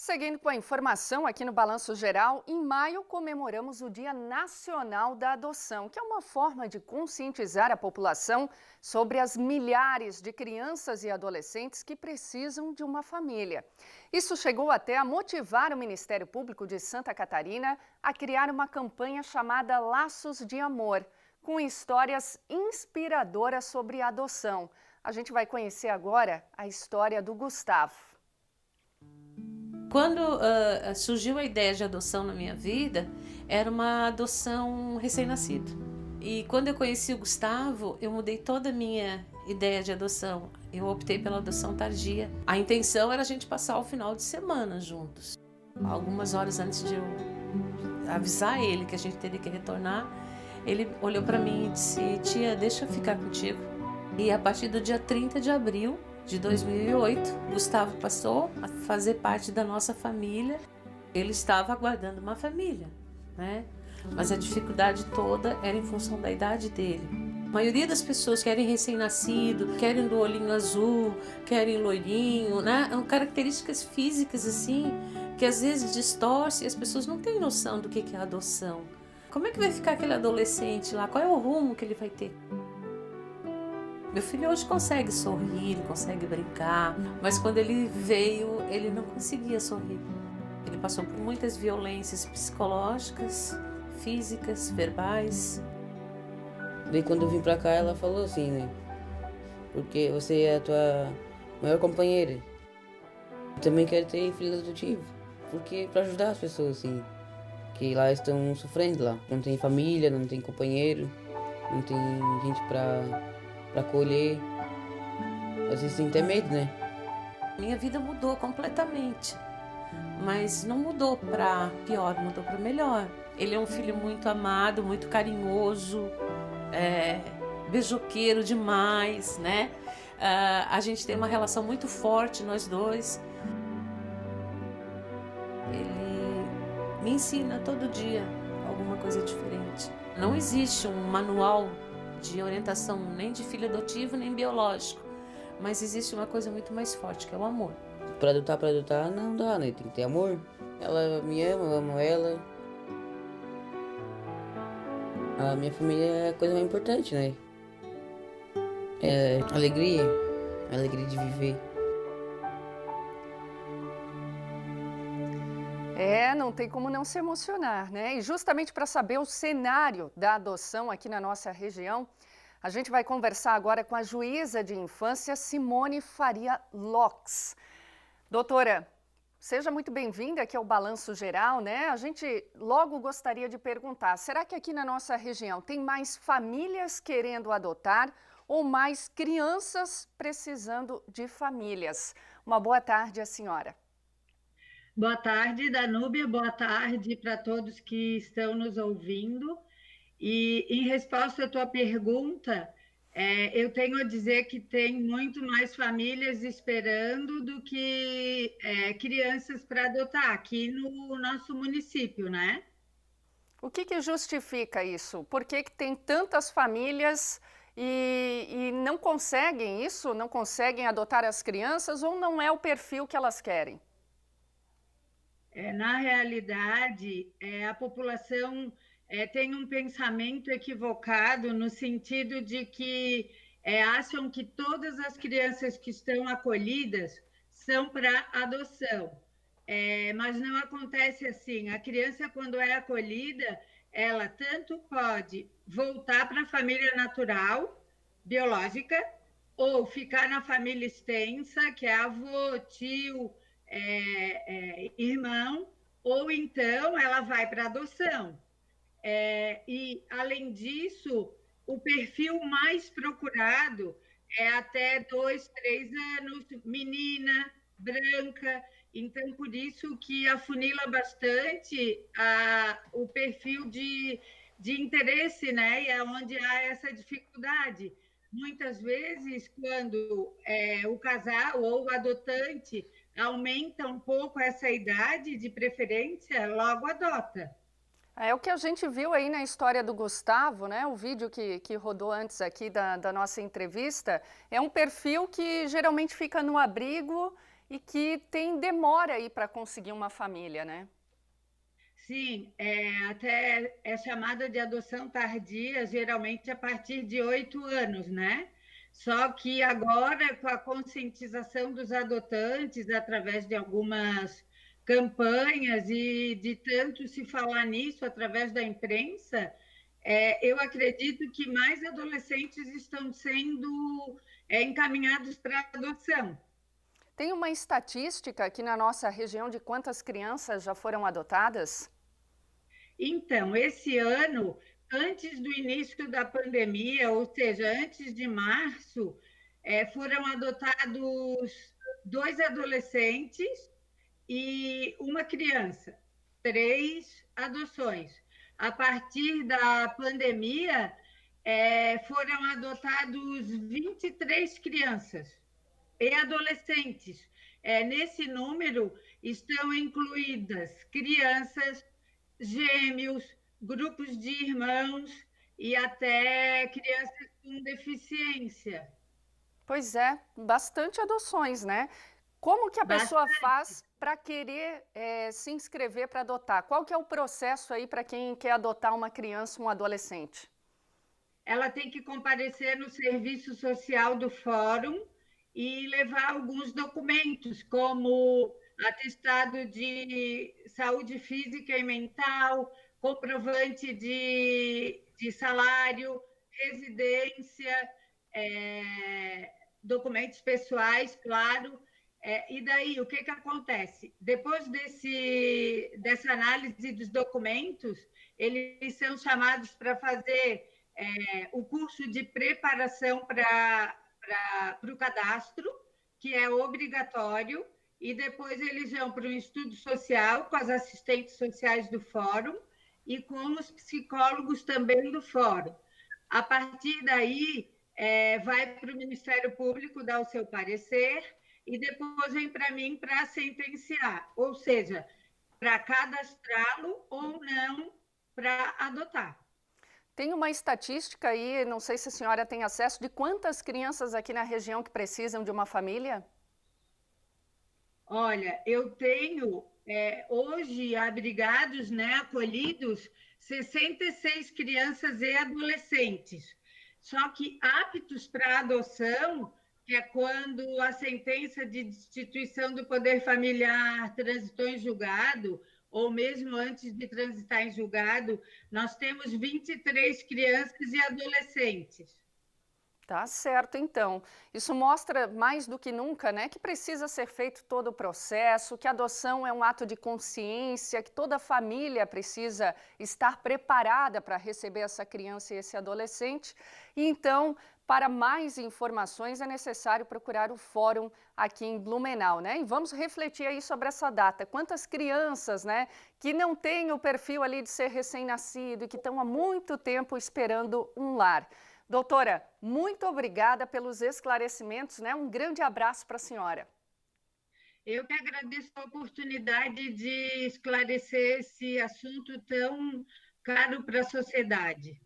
Seguindo com a informação aqui no Balanço Geral, em maio comemoramos o Dia Nacional da Adoção, que é uma forma de conscientizar a população sobre as milhares de crianças e adolescentes que precisam de uma família. Isso chegou até a motivar o Ministério Público de Santa Catarina a criar uma campanha chamada Laços de Amor, com histórias inspiradoras sobre a adoção. A gente vai conhecer agora a história do Gustavo. Quando surgiu a ideia de adoção na minha vida, era uma adoção recém-nascido. E quando eu conheci o Gustavo, eu mudei toda a minha ideia de adoção. Eu optei pela adoção tardia. A intenção era a gente passar o final de semana juntos. Algumas horas antes de eu avisar ele que a gente teria que retornar, ele olhou para mim e disse: "Tia, deixa eu ficar contigo." E a partir do dia 30 de abril de 2008, Gustavo passou a fazer parte da nossa família. Ele estava aguardando uma família, né? Mas a dificuldade toda era em função da idade dele. A maioria das pessoas querem recém-nascido, querem do olhinho azul, querem loirinho, né? São características físicas assim, que às vezes distorcem e as pessoas não têm noção do que é adoção. Como é que vai ficar aquele adolescente lá? Qual é o rumo que ele vai ter? Meu filho hoje consegue sorrir, ele consegue brincar, mas quando ele veio, ele não conseguia sorrir. Ele passou por muitas violências psicológicas, físicas, verbais. Daí quando eu vim pra cá, ela falou assim, né? Porque você é a tua maior companheira. Eu também quero ter filho adotivo. Porque pra ajudar as pessoas, assim, que lá estão sofrendo lá. Não tem família, não tem companheiro, não tem gente pra acolher. Às vezes tem até medo, né? Minha vida mudou completamente, mas não mudou para pior, mudou para melhor. Ele é um filho muito amado, muito carinhoso, beijoqueiro demais, né? A gente tem uma relação muito forte, nós dois. Ele me ensina todo dia alguma coisa diferente. Não existe um manual de orientação nem de filho adotivo nem biológico, mas existe uma coisa muito mais forte, que é o amor. Pra adotar não dá, né? Tem que ter amor. Ela me ama, eu amo ela. A minha família é a coisa mais importante, né? É alegria de viver. Não tem como não se emocionar, né? E justamente para saber o cenário da adoção aqui na nossa região, a gente vai conversar agora com a juíza de infância, Simone Faria Lopes. Doutora, seja muito bem-vinda aqui ao Balanço Geral, né? A gente logo gostaria de perguntar, será que aqui na nossa região tem mais famílias querendo adotar ou mais crianças precisando de famílias? Uma boa tarde, a senhora. Boa tarde, Danúbia. Boa tarde para todos que estão nos ouvindo. E em resposta à tua pergunta, eu tenho a dizer que tem muito mais famílias esperando do que crianças para adotar aqui no nosso município, né? O que justifica isso? Por que tem tantas famílias e não conseguem isso? Não conseguem adotar as crianças ou não é o perfil que elas querem? Na realidade, a população tem um pensamento equivocado no sentido de que acham que todas as crianças que estão acolhidas são para adoção. Mas não acontece assim. A criança, quando é acolhida, ela tanto pode voltar para a família natural, biológica, ou ficar na família extensa, que é avô, tio, irmão, ou então ela vai para adoção. E, além disso, o perfil mais procurado é até 2, 3 anos, menina, branca. Então, por isso que afunila bastante o perfil de interesse, né? E é onde há essa dificuldade. Muitas vezes, quando o casal ou o adotante aumenta um pouco essa idade de preferência, logo adota. É o que a gente viu aí na história do Gustavo, né? O vídeo que rodou antes aqui da nossa entrevista. É um perfil que geralmente fica no abrigo e que tem demora aí para conseguir uma família, né? Sim, até é chamada de adoção tardia, geralmente a partir de 8 anos, né? Só que agora, com a conscientização dos adotantes, através de algumas campanhas e de tanto se falar nisso através da imprensa, eu acredito que mais adolescentes estão sendo encaminhados para adoção. Tem uma estatística aqui na nossa região de quantas crianças já foram adotadas? Então, esse ano, antes do início da pandemia, ou seja, antes de março, foram adotados 2 adolescentes e uma criança, 3 adoções. A partir da pandemia, foram adotados 23 crianças e adolescentes. Nesse número estão incluídas crianças, gêmeos, grupos de irmãos e até crianças com deficiência. Pois é, bastante adoções, né? Como que a pessoa Bastante. faz para querer se inscrever para adotar? Qual que é o processo aí para quem quer adotar uma criança, um adolescente? Ela tem que comparecer no serviço social do fórum e levar alguns documentos, como atestado de saúde física e mental, comprovante de salário, residência, documentos pessoais, claro. E daí, o que acontece? Depois dessa análise dos documentos, eles são chamados para fazer o curso de preparação para o cadastro, que é obrigatório, e depois eles vão para um estudo social com as assistentes sociais do fórum e com os psicólogos também do fórum. A partir daí, vai para o Ministério Público dar o seu parecer e depois vem para mim para sentenciar, ou seja, para cadastrá-lo ou não para adotar. Tem uma estatística aí, não sei se a senhora tem acesso, de quantas crianças aqui na região que precisam de uma família? Olha, eu tenho hoje abrigados, né, acolhidos, 66 crianças e adolescentes. Só que aptos para adoção, que é quando a sentença de destituição do poder familiar transitou em julgado, ou mesmo antes de transitar em julgado, nós temos 23 crianças e adolescentes. Tá certo, então. Isso mostra mais do que nunca, né, que precisa ser feito todo o processo, que a adoção é um ato de consciência, que toda família precisa estar preparada para receber essa criança e esse adolescente. E então, para mais informações, é necessário procurar o fórum aqui em Blumenau, né? E vamos refletir aí sobre essa data. Quantas crianças, né, que não têm o perfil ali de ser recém-nascido e que estão há muito tempo esperando um lar. Doutora, muito obrigada pelos esclarecimentos, né? Um grande abraço para a senhora. Eu que agradeço a oportunidade de esclarecer esse assunto tão caro para a sociedade.